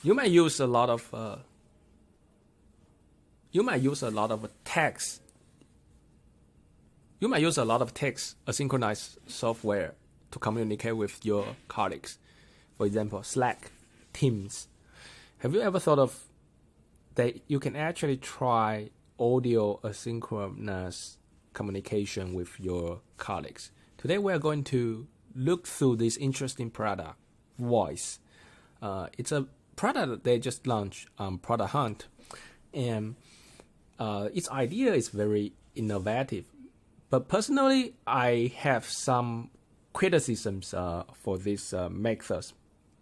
you might use a lot of text. You might use a lot of text asynchronous software to communicate with your colleagues. For example, Slack, Teams. Have you ever thought of that you can actually try audio asynchronous communication with your colleagues? Today we are going to look through this interesting product, Voice. It's a product that they just launched on Product Hunt, and its idea is very innovative. But personally, I have some criticisms for this methods.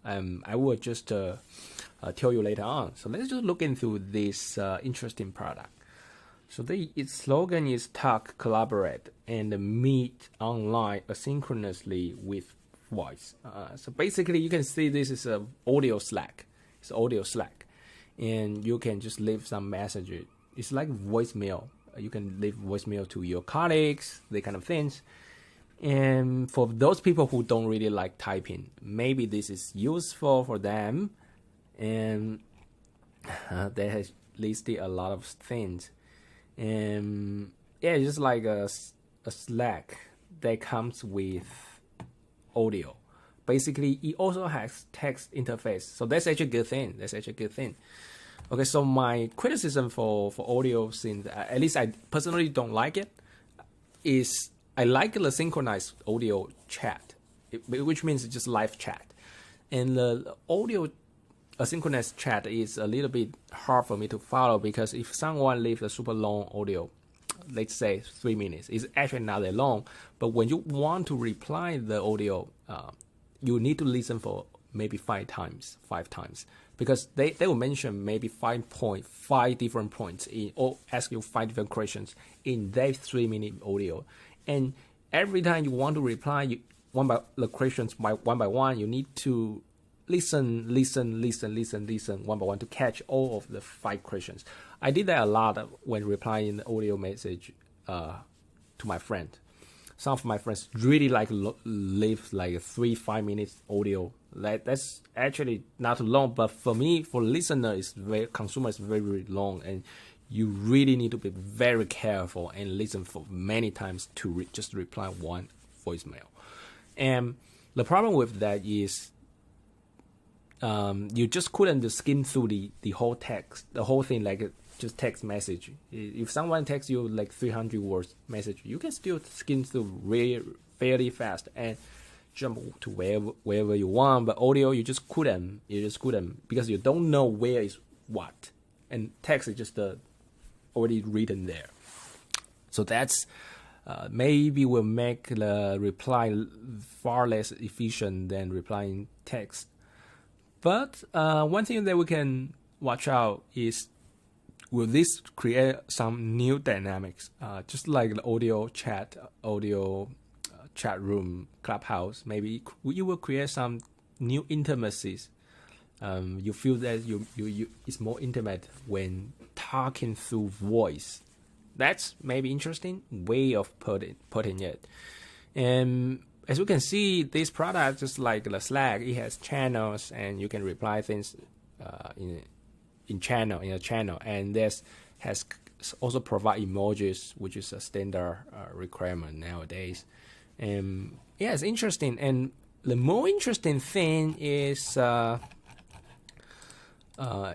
I will just tell you later on. So let's just look into this interesting product. So its slogan is talk, collaborate, and meet online asynchronously with voice. So basically, you can see this is a audio Slack. It's audio Slack, and you can just leave some messages. It's like voicemail. You can leave voicemail to your colleagues, that kind of things. And for those people who don't really like typing, maybe this is useful for them. And they have listed a lot of things. And yeah, it's just like a Slack that comes with audio. Basically, it also has text interface. So that's actually a good thing. Okay, so my criticism for audio, since at least I personally don't like it, is I like the synchronized audio chat, which means just live chat. And the audio asynchronous chat is a little bit hard for me to follow, because if someone leaves a super long audio, let's say 3 minutes, it's actually not that long. But when you want to reply the audio, you need to listen for maybe 5 times, because they will mention maybe 5 different points or ask you 5 different questions in that 3-minute audio. And every time you want to reply one by one, you need to listen one by one to catch all of the 5 questions. I did that a lot when replying the audio message to my friend. Some of my friends really like leave like 3-5 minutes audio. That's actually not long, but for me, for listener, consumer is very, very long, and you really need to be very careful and listen for many times to just reply one voicemail. And the problem with that is you just couldn't skim through the whole text, the whole thing, like just text message. If someone texts you like 300 words message, you can still skim through fairly fast and jump to wherever you want. But audio, you just couldn't, because you don't know where is what, and text is just already written there. So that's maybe will make the reply far less efficient than replying text. But one thing that we can watch out is, will this create some new dynamics? Just like the audio chat room, Clubhouse, maybe you will create some new intimacies. You feel that you it's more intimate when talking through voice. That's maybe interesting way of putting it. And as you can see, this product, just like the Slack, it has channels, and you can reply things in a channel, and this has also provide emojis, which is a standard requirement nowadays. And yeah, it's interesting. And the more interesting thing is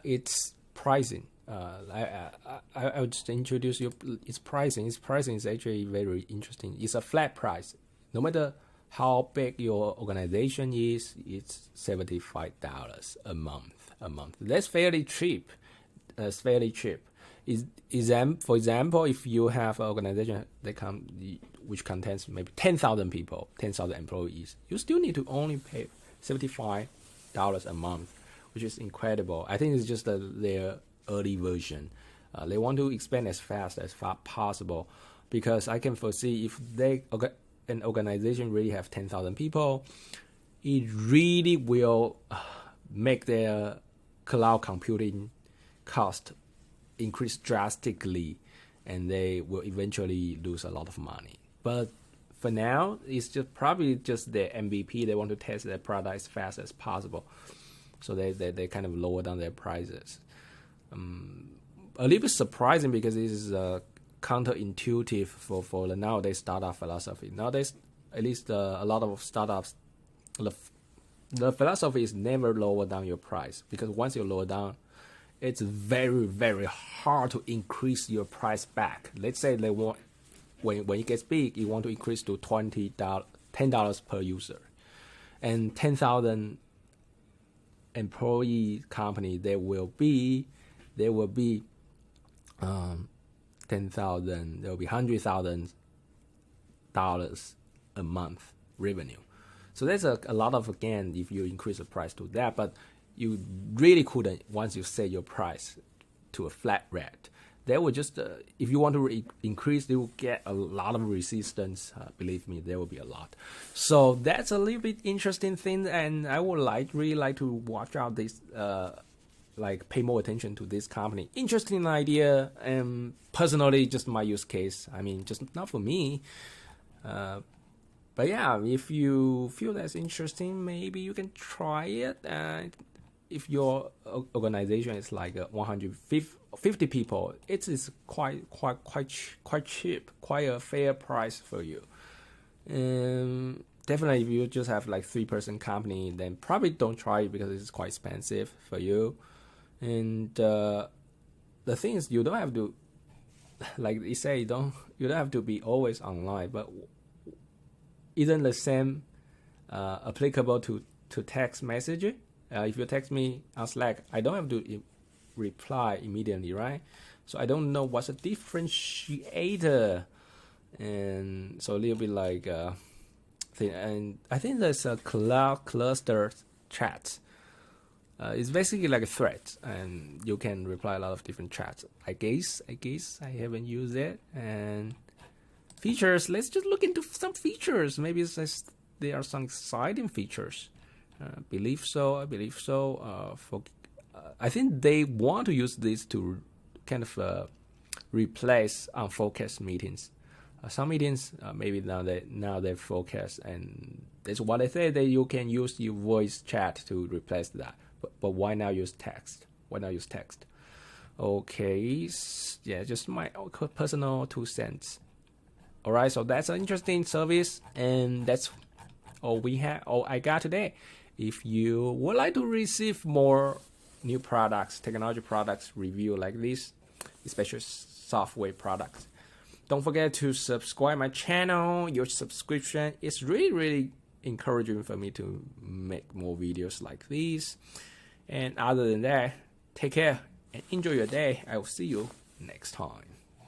its pricing. I would just introduce you its pricing. Its pricing is actually very interesting. It's a flat price. No matter how big your organization is, it's $75 a month. That's fairly cheap. For example, if you have an organization which contains maybe 10,000 people, 10,000 employees, you still need to only pay $75 a month, which is incredible. I think it's just their early version. They want to expand as fast as possible, because I can foresee if an organization really have 10,000 people, it really will make their cloud computing cost increase drastically, and they will eventually lose a lot of money. But for now, it's just probably just their MVP. They want to test their product as fast as possible. So they kind of lower down their prices. A little bit surprising because this is counterintuitive for the nowadays startup philosophy. Nowadays, at least a lot of startups, the philosophy is never lower down your price, because once you lower down, it's very, very hard to increase your price back. Let's say they want, when it gets big, you want to increase to $10 per user, and 10,000 employee company, there will be 10,000, there will be $100,000 a month revenue. So there's a lot of gain if you increase the price to that, but you really couldn't once you set your price to a flat rate. They will just, if you want to increase, they will get a lot of resistance. Believe me, there will be a lot. So that's a little bit interesting thing, and I would really like to watch out this, pay more attention to this company. Interesting idea, and personally, just my use case. I mean, just not for me. But yeah, if you feel that's interesting, maybe you can try it. If your organization is like 150 people, it is quite cheap, quite a fair price for you. Definitely, if you just have like 3-person company, then probably don't try it because it's quite expensive for you. And the thing is, you don't have to, like they say, you don't have to be always online. But isn't the same applicable to text message? If you text me on Slack, I don't have to reply immediately, right? So I don't know what's a differentiator, and so a little bit like thing. And I think there's a cloud cluster chat. It's basically like a thread, and you can reply a lot of different chats. I guess I haven't used it. And features. Let's just look into some features. Maybe there are some exciting features. I believe so. I think they want to use this to kind of replace unfocused meetings. Some meetings maybe now they focus, and that's what they say, that you can use your voice chat to replace that. But why now use text? Okay, yeah, just my personal 2 cents. All right, so that's an interesting service, and that's all I got today. If you would like to receive more new products, technology products review like this, especially software products, don't forget to subscribe my channel. Your subscription is really encouraging for me to make more videos like these. And other than that, take care and enjoy your day. I will see you next time.